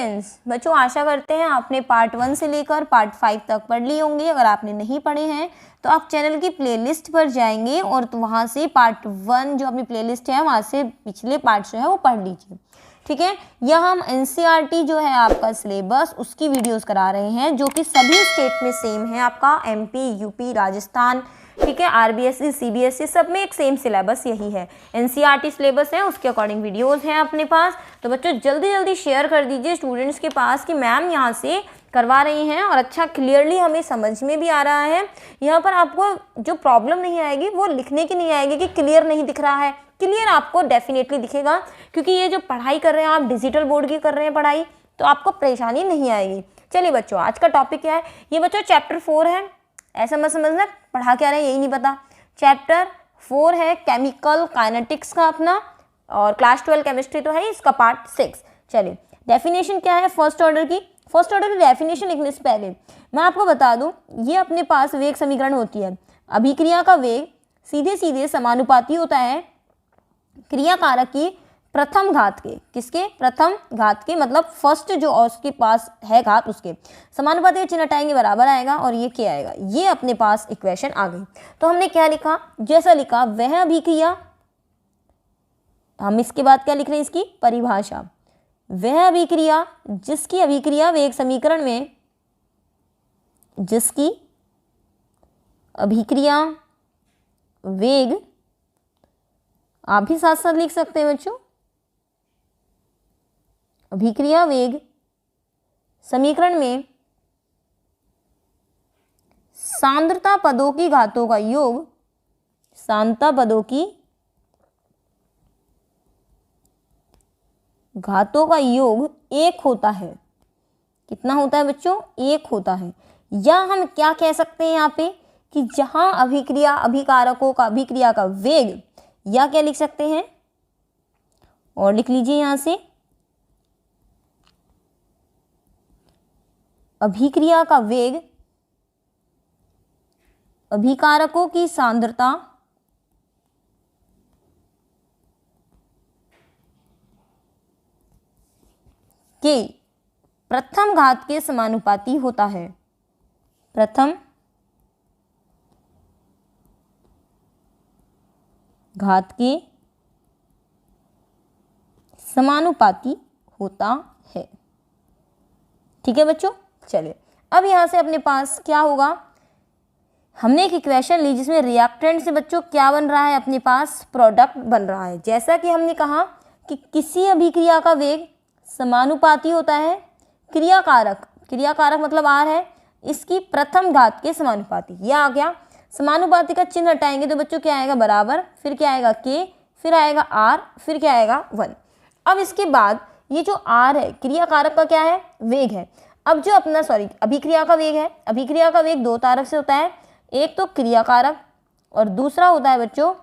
Students, बच्चों आशा करते हैं आपने पार्ट 1 से लेकर पार्ट 5 तक पढ़ लिए होंगे। अगर आपने नहीं पढ़े हैं तो आप चैनल की प्लेलिस्ट पर जाएंगे और तो वहाँ से पार्ट 1 जो अपनी प्लेलिस्ट है वहाँ से पिछले पार्ट जो है वो पढ़ लीजिए, ठीक है। यह हम एनसीईआरटी जो है आपका सिलेबस उसकी वीडियोस करा रहे हैं जो कि सभी स्टेट में सेम है, आपका एमपी, यूपी, राजस्थान, ठीक है, आरबीएसई, सीबीएसई सब में एक सेम सिलेबस यही है। एनसीईआरटी सिलेबस है, उसके अकॉर्डिंग वीडियोस हैं अपने पास। तो बच्चों जल्दी जल्दी शेयर कर दीजिए स्टूडेंट्स के पास कि मैम यहाँ से करवा रही हैं और अच्छा क्लियरली हमें समझ में भी आ रहा है। यहाँ पर आपको जो प्रॉब्लम नहीं आएगी वो लिखने की नहीं आएगी कि क्लियर नहीं दिख रहा है, क्लियर आपको डेफिनेटली दिखेगा, क्योंकि ये जो पढ़ाई कर रहे हैं आप डिजिटल बोर्ड की कर रहे हैं पढ़ाई, तो आपको परेशानी नहीं आएगी। चलिए बच्चों आज का टॉपिक क्या है, ये बच्चों चैप्टर 4 है। ऐसा मत समझना पढ़ा क्या रहे हैं यही नहीं पता। चैप्टर 4 है केमिकल काइनेटिक्स का अपना, और क्लास 12 केमिस्ट्री तो है इसका पार्ट 6। चलिए डेफिनेशन क्या है फर्स्ट ऑर्डर की। फर्स्ट ऑर्डर की डेफिनेशन लिखने से पहले मैं आपको बता दूं, ये अपने पास वेग समीकरण होती है। अभिक्रिया का वेग सीधे सीधे समानुपाती होता है क्रिया कारक की प्रथम घात के, किसके, प्रथम घात के, मतलब फर्स्ट जो उसके पास है घात उसके समानुपाती का चिन्ह हटाएंगे बराबर आएगा और ये क्या आएगा, ये अपने पास इक्वेशन आ गई। तो हमने क्या लिखा, जैसा लिखा वह अभिक्रिया, हम इसके बाद क्या लिख रहे हैं इसकी परिभाषा, वह अभिक्रिया जिसकी अभिक्रिया वेग समीकरण में, जिसकी अभिक्रिया वेग, आप भी साथ साथ लिख सकते हैं बच्चों, अभिक्रिया वेग समीकरण में सांद्रता पदों की घातों का योग, सांद्रता पदों की घातों का योग 1 होता है। कितना होता है बच्चों, 1 होता है। या हम क्या कह सकते हैं यहाँ पे कि जहां अभिक्रिया अभिकारकों का अभिक्रिया का वेग, या क्या लिख सकते हैं और लिख लीजिए यहां से, अभिक्रिया का वेग अभिकारकों की सांद्रता के प्रथम घात के समानुपाती होता है, प्रथम घात के समानुपाती होता है, ठीक है बच्चों। चलिए अब यहां से अपने पास क्या होगा, हमने एक इक्वेशन ली जिसमें रिएक्टेंट से बच्चों क्या बन रहा है, अपने पास प्रोडक्ट बन रहा है। जैसा कि हमने कहा कि किसी अभिक्रिया का वेग समानुपाती होता है क्रियाकारक, क्रियाकारक मतलब आर है, इसकी प्रथम घात के समानुपाती। यह आ गया, समानुपाती का चिन्ह हटाएंगे तो बच्चों क्या आएगा बराबर, फिर क्या आएगा के, फिर आएगा आर, फिर क्या आएगा 1। अब इसके बाद ये जो आर है क्रियाकारक का क्या है, वेग है। अब जो अपना अभिक्रिया का वेग है, अभिक्रिया का वेग 2 तारक से होता है, एक तो क्रियाकारक और दूसरा होता है बच्चों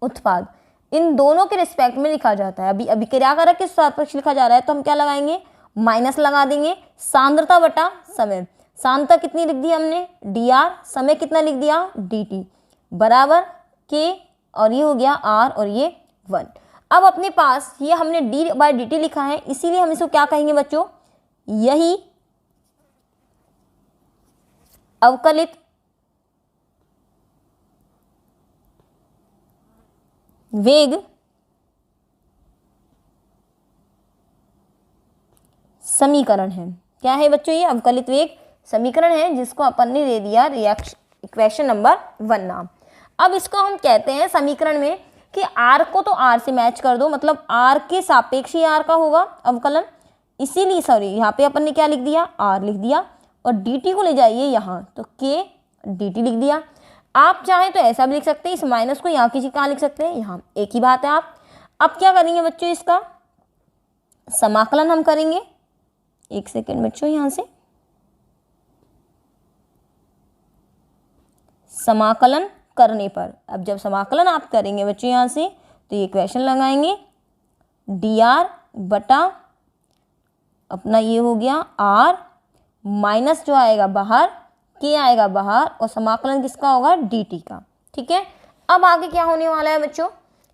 उत्पाद। इन दोनों के रिस्पेक्ट में लिखा जाता है। अभी अभिक्रियाकारक के सापेक्ष लिखा जा रहा है तो हम क्या लगाएंगे, माइनस लगा देंगे, सांद्रता बटा समय। सांद्रता कितनी लिख दी हमने dr, समय कितना लिख दिया dt, बराबर k, और ये हो गया r और ये 1। अब अपने पास ये हमने d/dt लिखा है, इसीलिए हम इसको क्या कहेंगे बच्चों, यही अवकलित वेग समीकरण है। क्या है बच्चों, ये अवकलित वेग समीकरण है जिसको अपन ने दे दिया इक्वेशन नंबर 1 नाम। अब इसको हम कहते हैं समीकरण में कि r को तो r से मैच कर दो, मतलब r के सापेक्ष ही r का होगा अवकलन, इसीलिए यहाँ पे अपन ने क्या लिख दिया, r लिख दिया, और dt को ले जाइए यहाँ तो k dt लिख दिया। आप चाहें तो ऐसा भी लिख सकते हैं, इस माइनस को यहाँ की कहाँ लिख सकते हैं, यहाँ, एक ही बात है। आप अब क्या करेंगे बच्चों, इसका समाकलन हम करेंगे। एक सेकेंड बच्चों, यहाँ से समाकलन करने पर, अब जब समाकलन आप करेंगे बच्चों यहाँ से तो ये इक्वेशन लगाएंगे dr बटा अपना ये हो गया r, माइनस जो आएगा बाहर k आएगा बाहर, और समाकलन किसका होगा dt का, ठीक है। अब आगे क्या होने वाला है बच्चों,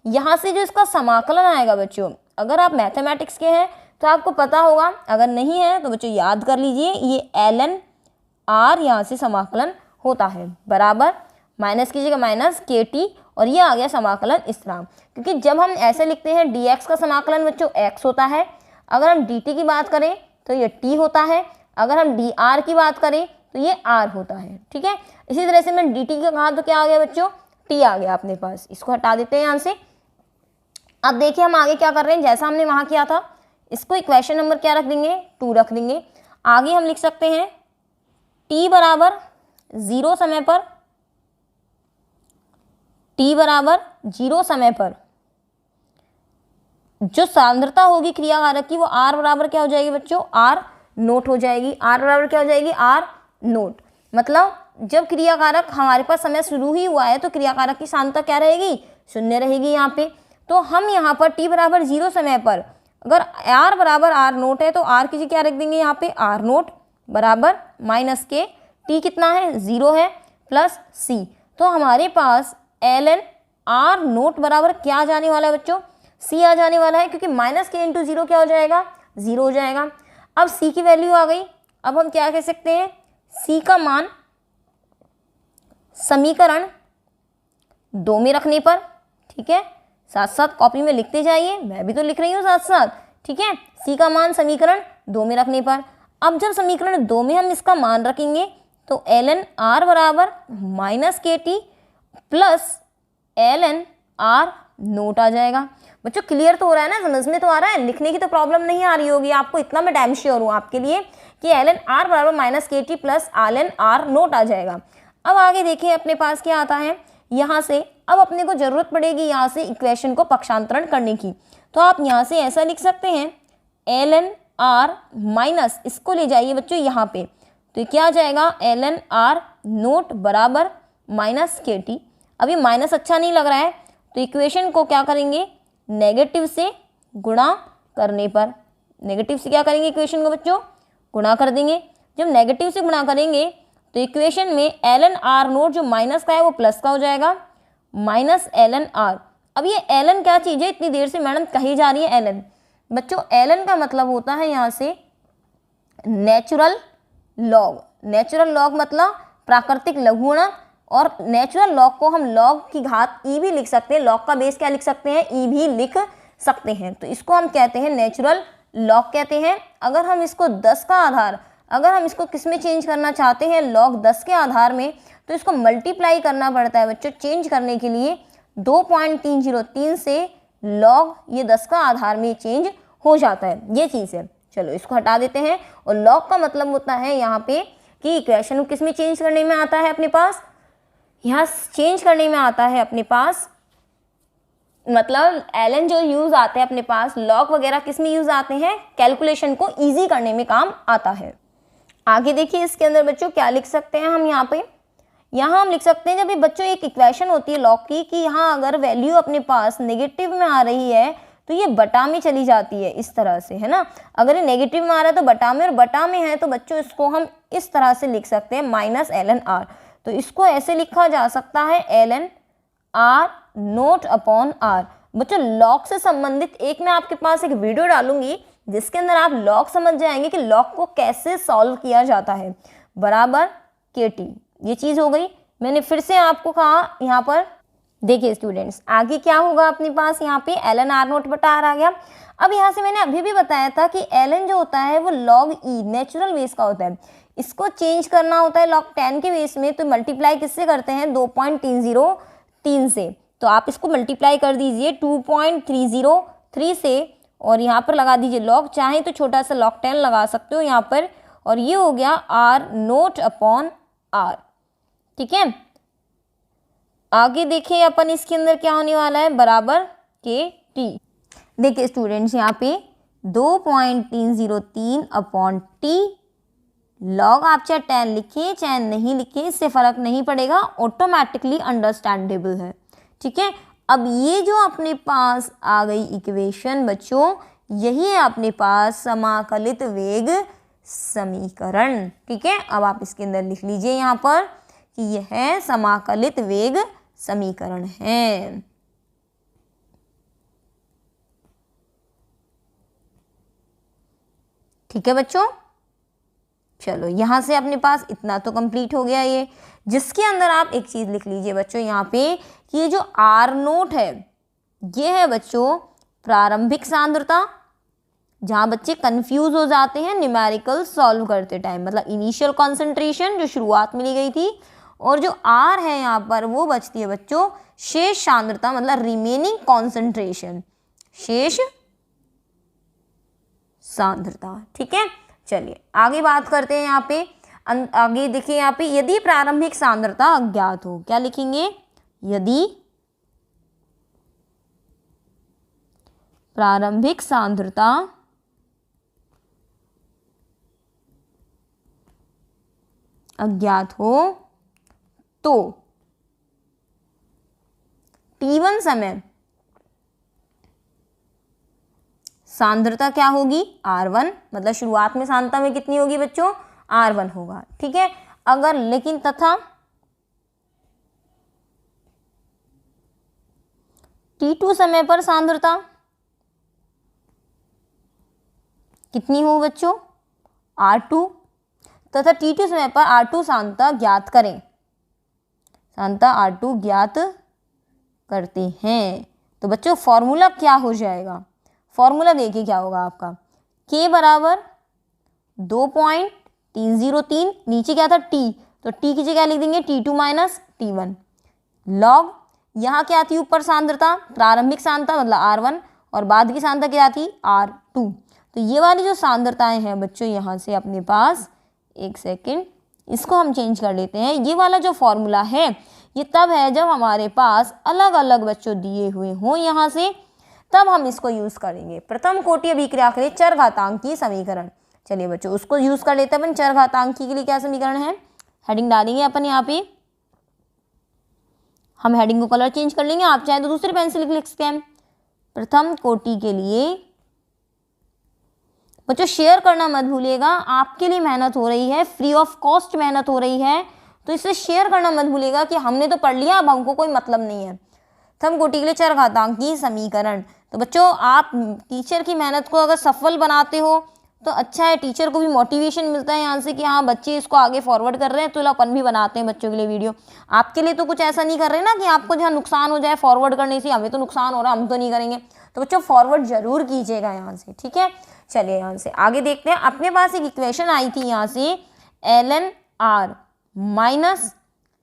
यहाँ से जो इसका समाकलन आएगा बच्चों, अगर आप मैथमेटिक्स के हैं तो आपको पता होगा, अगर नहीं है तो बच्चों याद कर लीजिए, ये ln r यहाँ से समाकलन होता है, बराबर माइनस कीजिएगा माइनस kt, और ये आ गया समाकलन इस तरह। क्योंकि जब हम ऐसे लिखते हैं dx का समाकलन बच्चों x होता है, अगर हम dt की बात करें तो ये t होता है, अगर हम dr की बात करें तो ये r होता है, ठीक है। इसी तरह से मैंने dt का कहा तो क्या आ गया बच्चों, t आ गया अपने पास, इसको हटा देते हैं यहाँ से। अब देखिए हम आगे क्या कर रहे हैं, जैसा हमने वहाँ किया था, इसको इक्वेशन नंबर क्या रख देंगे, 2 रख देंगे। आगे हम लिख सकते हैं t बराबर 0 समय पर, t बराबर 0 समय पर जो सांद्रता होगी क्रियाकारक की वो r बराबर क्या हो जाएगी बच्चों, r नोट हो जाएगी। r बराबर क्या हो जाएगी, r नोट। मतलब जब क्रियाकारक हमारे पास समय शुरू ही हुआ है तो क्रियाकारक की सांद्रता क्या रहेगी, 0 रहेगी यहाँ पे। तो हम यहाँ पर t बराबर 0 समय पर अगर r बराबर r नोट है तो r की जगह क्या रख देंगे यहाँ पे, r नोट बराबर माइनस के t कितना है, 0 है, प्लस c। तो हमारे पास ln r नोट बराबर क्या आ जाने वाला है बच्चों, c आ जाने वाला है, क्योंकि माइनस के इंटू 0 क्या हो जाएगा, 0 हो जाएगा। अब c की वैल्यू आ गई। अब हम क्या कह सकते हैं, c का मान समीकरण 2 में रखने पर, ठीक है, साथ साथ कॉपी में लिखते जाइए, मैं भी तो लिख रही हूँ साथ साथ, ठीक है। c का मान समीकरण 2 में रखने पर, अब जब समीकरण 2 में हम इसका मान रखेंगे तो ln r बराबर minus K T plus ln r naught आ जाएगा। बच्चों क्लियर तो हो रहा है ना, समझ में तो आ रहा है, लिखने की तो प्रॉब्लम नहीं आ रही होगी आपको, इतना मैं डैम श्योर हूँ आपके लिए कि ln r बराबर minus K T plus ln r naught आ जाएगा। अब आगे देखिए अपने पास क्या आता है, यहाँ से अब अपने को जरूरत पड़ेगी यहाँ से इक्वेशन को पक्षांतरण करने की। तो आप यहाँ से ऐसा लिख सकते हैं ln r माइनस, इसको ले जाइए बच्चों यहाँ पे, तो क्या आ जाएगा ln r नोट बराबर माइनस के टी। अभी माइनस अच्छा नहीं लग रहा है तो इक्वेशन को क्या करेंगे, नेगेटिव से गुणा करने पर, नेगेटिव से क्या करेंगे इक्वेशन को बच्चों, गुणा कर देंगे। जब नेगेटिव से गुणा करेंगे तो इक्वेशन में ln r नोट जो माइनस का है वो प्लस का हो जाएगा, माइनस ln r। अब ये ln क्या चीज़ है, इतनी देर से मैडम कही जा रही है ln। बच्चों ln का मतलब होता है यहाँ से नेचुरल लॉग। नेचुरल लॉग मतलब प्राकृतिक लघुगुणक, और नेचुरल लॉग को हम लॉग की घात e भी लिख सकते हैं, लॉग का बेस क्या लिख सकते हैं, e भी लिख सकते हैं। तो इसको हम कहते हैं नेचुरल लॉग कहते हैं। अगर हम इसको 10 का आधार, अगर हम इसको किस में चेंज करना चाहते हैं, लॉग 10 के आधार में, तो इसको मल्टीप्लाई करना पड़ता है बच्चों चेंज करने के लिए 2.303 से लॉग ये 10 का आधार में चेंज हो जाता है, ये चीज़ है। चलो इसको हटा देते हैं। और लॉग का मतलब होता है यहाँ पे कि इक्वेशन को किस में चेंज करने में आता है अपने पास, यहाँ चेंज करने में आता है अपने पास, मतलब ln जो यूज़ आते हैं अपने पास, लॉग वगैरह किस में यूज़ आते हैं, कैलकुलेशन को ईजी करने में काम आता है। आगे देखिए इसके अंदर बच्चों क्या लिख सकते हैं हम यहाँ पे, यहाँ हम लिख सकते हैं जब ये बच्चों एक इक्वेशन होती है लॉग की कि यहाँ अगर वैल्यू अपने पास नेगेटिव में आ रही है तो ये बटा में चली जाती है, इस तरह से, है ना। अगर ये नेगेटिव में आ रहा है तो बटा में, और बटा में है तो बच्चों इसको हम इस तरह से लिख सकते हैं माइनस ln r। तो इसको ऐसे लिखा जा सकता है ln r naught upon r। बच्चों लॉग से संबंधित एक मैं आपके पास एक वीडियो डालूंगी जिसके अंदर आप लॉग समझ जाएंगे कि लॉग को कैसे सॉल्व किया जाता है, बराबर kt। ये चीज़ हो गई। मैंने फिर से आपको कहा यहाँ पर देखिए स्टूडेंट्स, आगे क्या होगा अपने पास, यहाँ पे ln r नोट बटा r आ गया। अब यहाँ से मैंने अभी भी बताया था कि ln जो होता है वो log e नेचुरल बेस का होता है, इसको चेंज करना होता है log 10 के बेस में, तो मल्टीप्लाई किससे करते हैं, 2.303 से। तो आप इसको मल्टीप्लाई कर दीजिए 2.303 से, और यहाँ पर लगा दीजिए log, चाहे तो छोटा सा log 10 लगा सकते हो यहाँ पर, और ये हो गया r नोट अपॉन r, ठीक है। आगे देखिए अपन इसके अंदर क्या होने वाला है, बराबर के टी। देखिए स्टूडेंट्स यहाँ पे 2.303 अपॉन टी, लॉग आप चाहे 10 लिखिए चाहे नहीं लिखिए, इससे फ़र्क नहीं पड़ेगा, ऑटोमेटिकली अंडरस्टैंडेबल है, ठीक है। अब ये जो अपने पास आ गई इक्वेशन बच्चों, यही है अपने पास समाकलित वेग समीकरण, ठीक है। अब आप इसके अंदर लिख लीजिए यहाँ पर कि यह समाकलित वेग समीकरण है। ठीक है बच्चों, चलो यहाँ से अपने पास इतना तो कंप्लीट हो गया ये, जिसके अंदर आप एक चीज़ लिख लीजिए बच्चों यहाँ पे कि ये जो आर नोट है ये है बच्चों प्रारंभिक सांद्रता, जहाँ बच्चे कंफ्यूज हो जाते हैं न्यूमेरिकल सॉल्व करते टाइम, मतलब इनिशियल कॉन्सेंट्रेशन जो शुरुआत में ली गई थी, और जो आर है यहाँ पर वो बचती है बच्चों शेष सांद्रता, मतलब रिमेनिंग कॉन्सेंट्रेशन, शेष सांद्रता। ठीक है, चलिए आगे बात करते हैं। यहाँ पे आगे देखिए, यहाँ पे यदि प्रारंभिक सांद्रता अज्ञात हो, क्या लिखेंगे, यदि प्रारंभिक सांद्रता अज्ञात हो तो T1 समय सांद्रता क्या होगी, R1, मतलब शुरुआत में सांद्रता में कितनी होगी बच्चों, R1 होगा। ठीक है, अगर लेकिन तथा T2 समय पर सांद्रता कितनी हो बच्चों, R2, तथा T2 समय पर R2 सांद्रता ज्ञात करें, सांद्रता R2 ज्ञात करते हैं, तो बच्चों फॉर्मूला क्या हो जाएगा, फॉर्मूला देखिए क्या होगा आपका, K बराबर 2.303, नीचे क्या था T, तो T की जगह लिख देंगे T2 माइनस T1, लॉग यहाँ क्या थी ऊपर सांद्रता, प्रारंभिक सांद्रता मतलब R1, और बाद की सांद्रता क्या थी R2, तो ये वाली जो सांद्रताएं हैं बच्चों यहाँ से अपने पास, एक सेकेंड इसको हम चेंज कर लेते हैं, ये वाला जो फॉर्मूला है ये तब है जब हमारे पास अलग अलग बच्चों दिए हुए हों यहाँ से, तब हम इसको यूज़ करेंगे। प्रथम कोटि अभिक्रिया के लिए चरघातांकी समीकरण, चलिए बच्चों उसको यूज़ कर लेते हैं अपन। चरघातांकी के लिए क्या समीकरण है, हेडिंग डालेंगे अपन यहाँ पे, हम हेडिंग को कलर चेंज कर लेंगे, आप चाहें तो दूसरे पेन से लिख सकते हैं। प्रथम कोटि के लिए बच्चों शेयर करना मत भूलिएगा, आपके लिए मेहनत हो रही है, फ्री ऑफ कॉस्ट मेहनत हो रही है, तो इसे शेयर करना मत भूलिएगा कि हमने तो पढ़ लिया, अब हमको कोई मतलब नहीं है। प्रथम कोटि के लिए चरघातांकी समीकरण, तो बच्चों आप टीचर की मेहनत को अगर सफल बनाते हो तो अच्छा है, टीचर को भी मोटिवेशन मिलता है यहाँ से कि हाँ बच्चे इसको आगे फॉरवर्ड कर रहे हैं, तो अपन भी बनाते हैं बच्चों के लिए वीडियो। आपके लिए तो कुछ ऐसा नहीं कर रहे ना कि आपको जहाँ नुकसान हो जाए फॉरवर्ड करने से, हमें तो नुकसान हो रहा है हम तो नहीं करेंगे, तो बच्चों फॉरवर्ड जरूर कीजिएगा यहाँ से। ठीक है, चलिए यहाँ से आगे देखते हैं। अपने पास एक इक्वेशन आई थी यहाँ से, ln r minus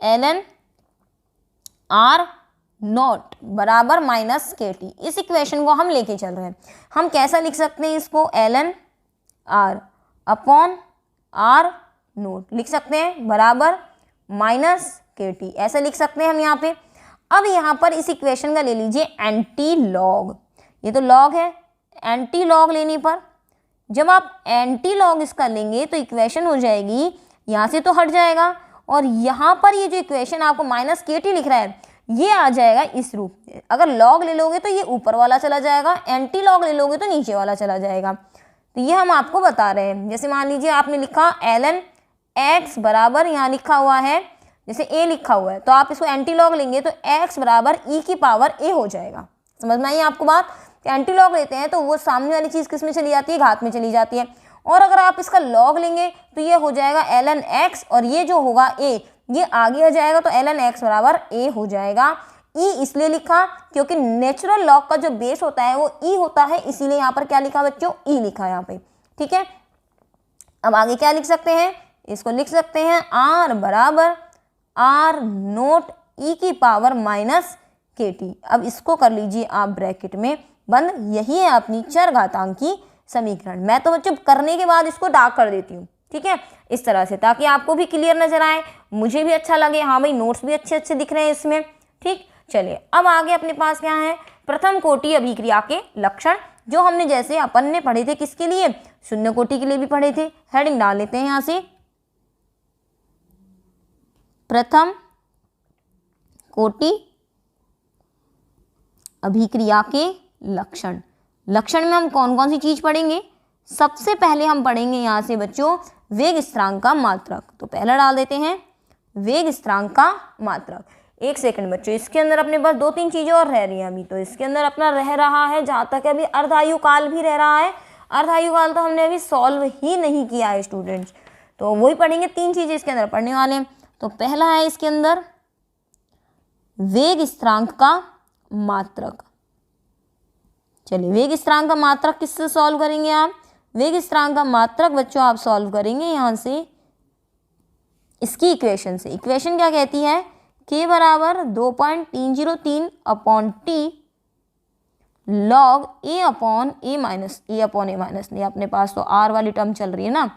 ln r not बराबर माइनस KT, इस इक्वेशन को हम लेके चल रहे हैं। हम कैसा लिख सकते हैं इसको, ln r upon r note लिख सकते हैं बराबर माइनस KT, ऐसा लिख सकते हैं हम यहाँ पे। अब यहाँ पर इस इक्वेशन का ले लीजिए एंटी लॉग, ये तो लॉग है, एंटी लॉग लेने पर जब आप एंटी लॉग इसका लेंगे तो इक्वेशन हो जाएगी, यहाँ से तो हट जाएगा, और यहाँ पर ये जो इक्वेशन आपको माइनस KT लिख रहा है ये आ जाएगा इस रूप में। अगर लॉग ले लोगे तो ये ऊपर वाला चला जाएगा, एंटी लॉग ले लोगे तो नीचे वाला चला जाएगा। तो ये हम आपको बता रहे हैं। जैसे मान लीजिए आपने लिखा ln x बराबर, यहाँ लिखा हुआ है जैसे a लिखा हुआ है, तो आप इसको एंटी लॉग लेंगे तो x बराबर e की पावर a हो जाएगा। समझ में आई आपको बात, एंटी लॉग लेते हैं तो वो सामने वाली चीज़ किस में चली जाती है, घात में चली जाती है। और अगर आप इसका लॉग लेंगे तो ये हो जाएगा ln x, और ये जो होगा a ये आगे आ जाएगा, तो ln x बराबर a हो जाएगा। e इसलिए लिखा क्योंकि नेचुरल लॉग का जो बेस होता है वो e होता है, इसीलिए यहाँ पर क्या लिखा बच्चों, e लिखा यहाँ पे। ठीक है, अब आगे क्या लिख सकते हैं, इसको लिख सकते हैं r बराबर r नोट e की पावर माइनस KT। अब इसको कर लीजिए आप ब्रैकेट में बंद, यही है अपनी चरघातांकी समीकरण। मैं तो बच्चों करने के बाद इसको डार्क कर देती हूँ, ठीक है, इस तरह से, ताकि आपको भी क्लियर नजर आए, मुझे भी अच्छा लगे, हाँ भाई नोट्स भी अच्छे अच्छे दिख रहे हैं इसमें। ठीक, चलिए अब आगे अपने पास क्या है, प्रथम कोटि अभिक्रिया के लक्षण, जो हमने जैसे अपन ने पढ़े थे किसके लिए, शून्य कोटि के लिए भी पढ़े थे। हेडिंग डाल लेते हैं यहाँ से, प्रथम कोटि अभिक्रिया के लक्षण। लक्षण में हम कौन कौन सी चीज पढ़ेंगे, सबसे पहले हम पढ़ेंगे यहाँ से बच्चों वेग स्थिरांक का मात्रक। तो पहला डाल देते हैं वेग स्थिरांक का मात्रक। एक सेकंड बच्चों, इसके अंदर अपने पास दो तीन चीज़ें और रह रही हैं अभी। तो इसके अंदर अपना रह रहा है, जहाँ तक अभी अर्धायु काल भी रह रहा है, अर्ध आयुकाल तो हमने अभी सॉल्व ही नहीं किया है स्टूडेंट्स, तो वही पढ़ेंगे। 3 चीज़ें इसके अंदर पढ़ने वाले हैं। तो पहला है इसके अंदर वेग स्थिरांक का मात्रक। चलिए, वेग स्थिरांक का मात्रक किससे सॉल्व करेंगे आप? वेग स्थिरांक का मात्रक बच्चों आप सॉल्व करेंगे यहाँ से इसकी इक्वेशन से। इक्वेशन क्या कहती है? k बराबर 2.303 upon T log a upon a minus नहीं, अपने पास तो r वाली टर्म चल रही है ना,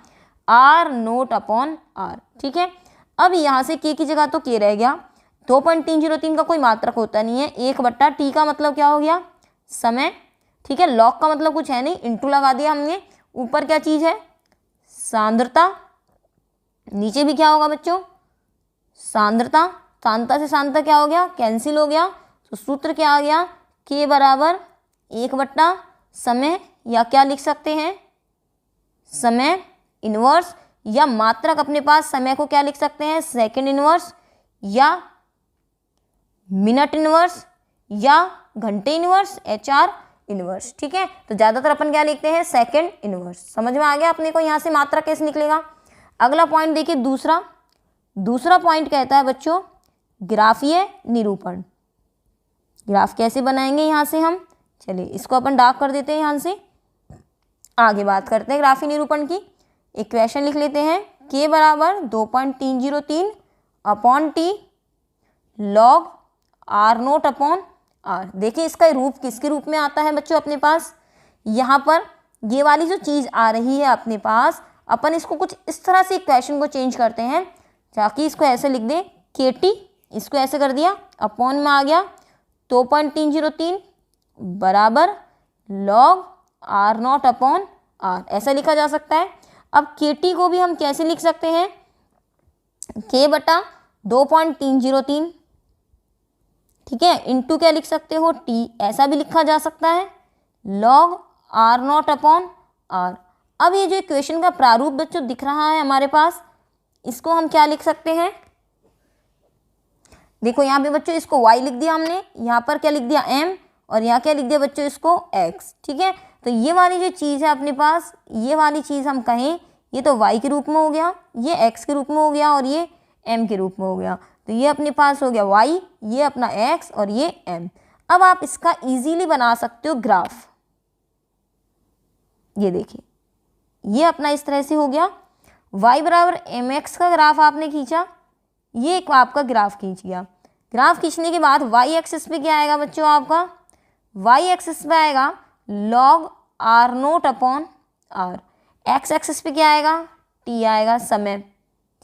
r नोट अपॉन r। ठीक है, अब यहाँ से k की जगह तो k रह गया। 2.303 का कोई मात्रक होता नहीं है। 1/t का मतलब क्या हो गया? समय। ठीक है, लॉग का मतलब कुछ है नहीं, इंटू लगा दिया हमने। ऊपर क्या चीज़ है? सांद्रता। नीचे भी क्या होगा बच्चों? सांद्रता। सांद्रता से सांद्रता क्या हो गया? कैंसिल हो गया। तो सूत्र क्या आ गया? k बराबर 1/, समय, या क्या लिख सकते हैं? समय इनवर्स, या मात्रक अपने पास समय को क्या लिख सकते हैं? सेकंड इनवर्स, या मिनट इनवर्स, या घंटे इनवर्स, HR इनवर्स। ठीक है, तो ज़्यादातर अपन क्या लिखते हैं? Second inverse. समझ में आ गया अपने को यहाँ से मात्रक कैसे निकलेगा? अगला पॉइंट देखिए, दूसरा पॉइंट कहता है बच्चों ग्राफीय निरूपण। ग्राफ कैसे बनाएंगे यहाँ से हम? चलिए, इसको अपन डार्क कर देते हैं। यहाँ से आगे बात करते हैं ग्राफीय निरूपण की। इक्वेशन लिख लेते हैं, k बराबर 2.303 upon T log r naught upon r। देखिए, इसका रूप किसके रूप में आता है बच्चों अपने पास? यहाँ पर ये वाली जो चीज़ आ रही है अपने पास, अपन इसको कुछ इस तरह से इक्वेशन को चेंज करते हैं ताकि इसको ऐसे लिख दें KT, इसको ऐसे कर दिया, अपॉन में आ गया 2.303 बराबर log r not upon r। ऐसा लिखा जा सकता है। अब KT को भी हम कैसे लिख सकते हैं? k बटा 2.303, ठीक है, इंटू क्या लिख सकते हो? t। ऐसा भी लिखा जा सकता है, log r not upon r। अब ये जो इक्वेशन का प्रारूप बच्चों दिख रहा है हमारे पास, इसको हम क्या लिख सकते हैं? देखो यहाँ पे बच्चों इसको y लिख दिया हमने, यहाँ पर क्या लिख दिया? m, और यहाँ क्या लिख दिया बच्चों? इसको x। ठीक है, तो ये वाली जो चीज़ है अपने पास, ये वाली चीज़ हम कहें ये तो y के रूप में हो गया, ये x के रूप में हो गया, और ये m के रूप में हो गया। तो ये अपने पास हो गया y, ये अपना x, और ये m। अब आप इसका इजीली बना सकते हो ग्राफ। ये देखिए, ये अपना इस तरह से हो गया। y बराबर mx का ग्राफ आपने खींचा, ये एक आपका ग्राफ खींच गया। ग्राफ खींचने के बाद y एक्सिस पे क्या आएगा बच्चों? आपका y एक्सिस पे आएगा log r naught upon r। x axis पे क्या आएगा? t आएगा, समय।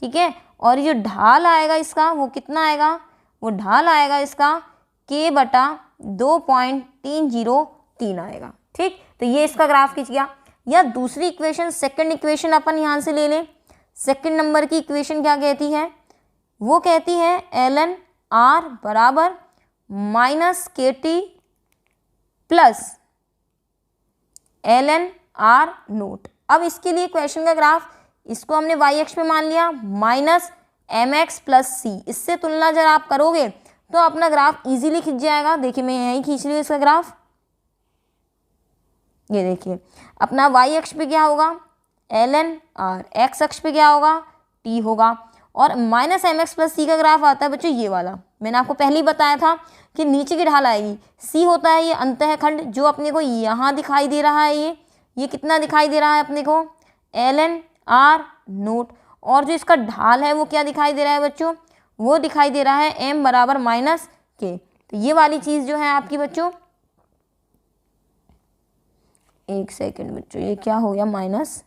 ठीक है, और ये जो ढाल आएगा इसका वो कितना आएगा? वो ढाल आएगा इसका k बटा 2.303 आएगा। ठीक, तो ये इसका ग्राफ खींच गया। या दूसरी इक्वेशन, सेकंड इक्वेशन अपन यहाँ से ले लें। सेकंड नंबर की इक्वेशन क्या कहती है? वो कहती है ln r बराबर minus KT plus ln r note. अब इसके लिए क्वेश्चन का ग्राफ, इसको हमने y अक्ष पे मान लिया, माइनस mx प्लस c। इससे तुलना जब आप करोगे तो अपना ग्राफ इजीली खींच जाएगा। देखिए, मैं यहीं खींच रही हूँ इसका ग्राफ। ये देखिए, अपना y अक्ष पे क्या होगा? ln r, x अक्ष पे क्या होगा? t होगा, और माइनस mx प्लस c का ग्राफ आता है बच्चों ये वाला। मैंने आपको पहले ही बताया था कि नीचे की ढाल आएगी, c होता है ये अंतःखंड जो अपने को यहाँ दिखाई दे रहा है। ये कितना दिखाई दे रहा है अपने को? ln r note. और जो इसका ढाल है वो क्या दिखाई दे रहा है बच्चों? वो दिखाई दे रहा है m बराबर माइनस k। तो ये वाली चीज़ जो है आपकी बच्चों, एक सेकेंड बच्चों, ये क्या हो गया? माइनस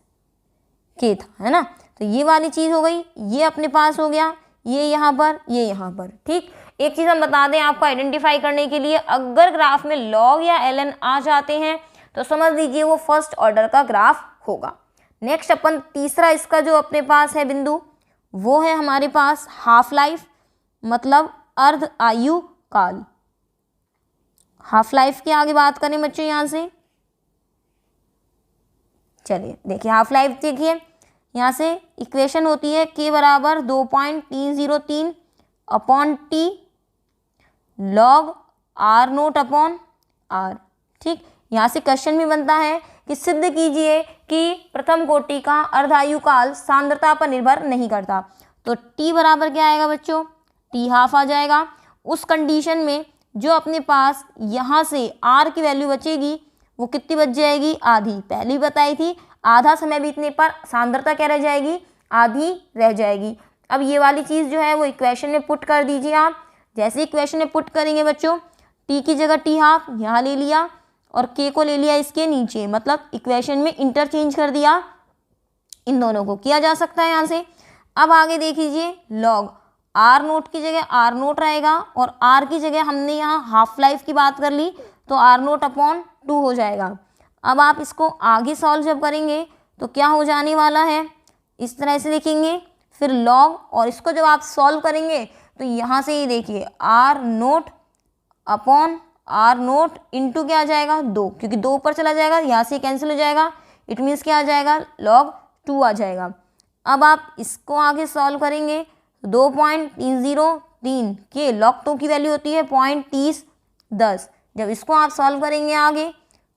k था, है ना। तो ये वाली चीज़ हो गई, ये अपने पास हो गया, ये यहाँ पर, ये यहाँ पर। ठीक, एक चीज़ हम बता दें आपको आइडेंटिफाई करने के लिए, अगर ग्राफ में लॉग या ln आ जाते हैं तो समझ लीजिए वो फर्स्ट ऑर्डर का ग्राफ होगा। नेक्स्ट अपन तीसरा इसका जो अपने पास है बिंदु, वो है हमारे पास हाफ लाइफ, मतलब अर्ध आयु काल। हाफ लाइफ की आगे बात करें बच्चों यहाँ से, चलिए देखिए हाफ लाइफ देखिए, यहाँ से इक्वेशन होती है k बराबर 2.303 upon T log r naught upon r। ठीक, यहाँ से क्वेश्चन भी बनता है कि सिद्ध कीजिए कि प्रथम कोटि का अर्धायु काल सांद्रता पर निर्भर नहीं करता। तो टी बराबर क्या आएगा बच्चों, टी हाफ आ जाएगा। उस कंडीशन में जो अपने पास यहाँ से आर की वैल्यू बचेगी वो कितनी बच जाएगी, आधी। पहले बताई थी आधा समय बीतने पर सांद्रता क्या रह जाएगी, आधी रह जाएगी। अब ये वाली चीज़ जो है वो इक्वेशन में पुट कर दीजिए आप। जैसे इक्वेशन में पुट करेंगे बच्चों, टी की जगह टी हाफ यहाँ ले लिया और के को ले लिया इसके नीचे, मतलब इक्वेशन में इंटरचेंज कर दिया। इन दोनों को किया जा सकता है यहाँ से। अब आगे देख लीजिए, लॉग आर नोट की जगह आर नोट रहेगा और आर की जगह हमने यहाँ हाफ लाइफ की बात कर ली तो आर नोट अपॉन 2 हो जाएगा। अब आप इसको आगे सॉल्व जब करेंगे तो क्या हो जाने वाला है, इस तरह से लिखेंगे, फिर लॉग, और इसको जब आप सॉल्व करेंगे तो यहाँ से ये देखिए R naught upon R naught into क्या आ जाएगा, 2, क्योंकि 2 ऊपर चला जाएगा, यहाँ से कैंसिल हो जाएगा। इट मीन्स क्या आ जाएगा, लॉग 2 आ जाएगा। अब आप इसको आगे सॉल्व करेंगे 2.303 के लॉग 2 की वैल्यू होती है 0.3010। जब इसको आप सॉल्व करेंगे आगे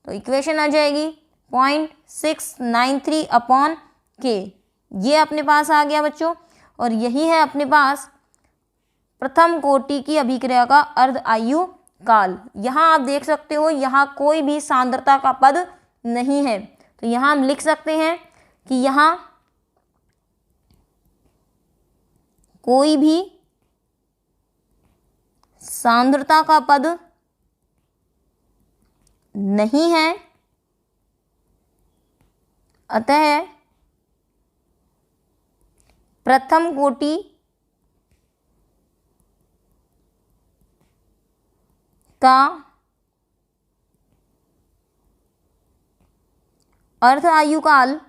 तो इक्वेशन आ जाएगी 0.693 अपॉन के। ये अपने पास आ गया बच्चों, और यही है अपने पास प्रथम कोटि की अभिक्रिया का अर्ध आयु काल। यहाँ आप देख सकते हो यहाँ कोई भी सांद्रता का पद नहीं है, तो यहाँ हम लिख सकते हैं कि यहाँ कोई भी सांद्रता का पद नहीं है, अतः प्रथम कोटि का अर्ध आयु काल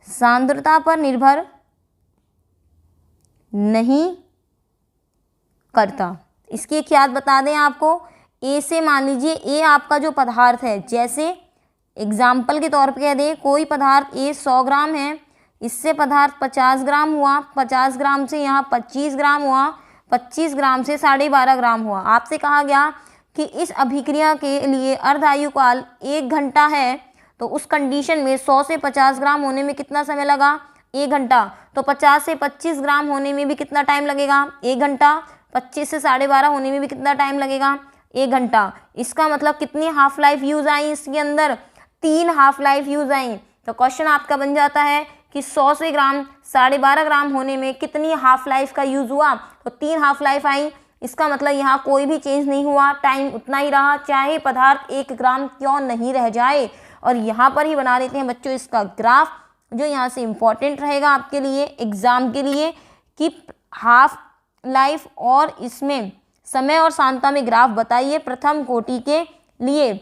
सांद्रता पर निर्भर नहीं करता। इसकी एक याद बता दें आपको, ए से मान लीजिए ए आपका जो पदार्थ है, जैसे एग्जाम्पल के तौर पे कह दें कोई पदार्थ ए 100 ग्राम है, इससे पदार्थ 50 ग्राम हुआ, 50 ग्राम से यहाँ 25 ग्राम हुआ, 25 ग्राम से 12.5 ग्राम हुआ। आपसे कहा गया कि इस अभिक्रिया के लिए अर्ध आयु काल 1 घंटा है, तो उस कंडीशन में 100 से 50 ग्राम होने में कितना समय लगा, 1 घंटा। तो 50 से 25 ग्राम होने में भी कितना टाइम लगेगा, 1 घंटा। 25 से 12.5 होने में भी कितना टाइम लगेगा, 1 घंटा। इसका मतलब कितनी हाफ लाइफ यूज आई इसके अंदर, 3 हाफ लाइफ यूज आई। तो क्वेश्चन आपका बन जाता है कि 100 से ग्राम 12.5 ग्राम होने में कितनी हाफ लाइफ का यूज हुआ, तो 3 हाफ लाइफ आई। इसका मतलब यहाँ कोई भी चेंज नहीं हुआ, टाइम उतना ही रहा, चाहे पदार्थ 1 ग्राम क्यों नहीं रह जाए। और यहाँ पर ही बना देते हैं बच्चों इसका ग्राफ, जो यहाँ से इम्पॉर्टेंट रहेगा आपके लिए एग्जाम के लिए, कि हाफ लाइफ और इसमें समय और सांद्रता में ग्राफ बताइए प्रथम कोटि के लिए।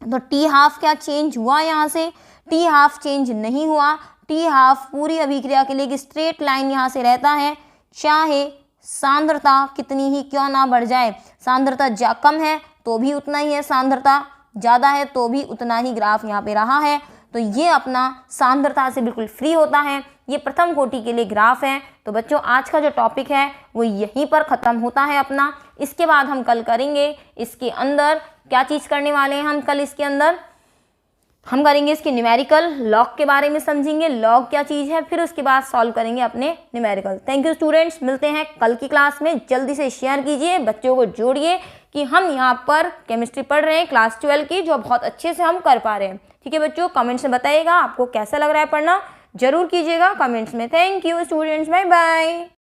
तो टी हाफ क्या चेंज हुआ, यहाँ से टी हाफ चेंज नहीं हुआ। टी हाफ पूरी अभिक्रिया के लिए एक स्ट्रेट लाइन यहाँ से रहता है, चाहे सांद्रता कितनी ही क्यों ना बढ़ जाए। सांद्रता कम है तो भी उतना ही है, सांद्रता ज़्यादा है तो भी उतना ही ग्राफ यहाँ पे रहा है। तो ये अपना सांद्रता से बिल्कुल फ्री होता है, ये प्रथम कोटि के लिए ग्राफ है। तो बच्चों आज का जो टॉपिक है वो यहीं पर ख़त्म होता है अपना। इसके बाद हम कल करेंगे इसके अंदर क्या चीज़ करने वाले हैं, हम कल इसके अंदर हम करेंगे इसके न्यूमेरिकल, लॉग के बारे में समझेंगे, लॉग क्या चीज़ है, फिर उसके बाद सॉल्व करेंगे अपने न्यूमेरिकल। थैंक यू स्टूडेंट्स, मिलते हैं कल की क्लास में। जल्दी से शेयर कीजिए, बच्चों को जोड़िए कि हम यहाँ पर केमिस्ट्री पढ़ रहे हैं क्लास 12 की, जो बहुत अच्छे से हम कर पा रहे हैं। ठीक है बच्चों, कमेंट्स में बताइएगा आपको कैसा लग रहा है पढ़ना, जरूर कीजिएगा कमेंट्स में। Thank you students, bye bye.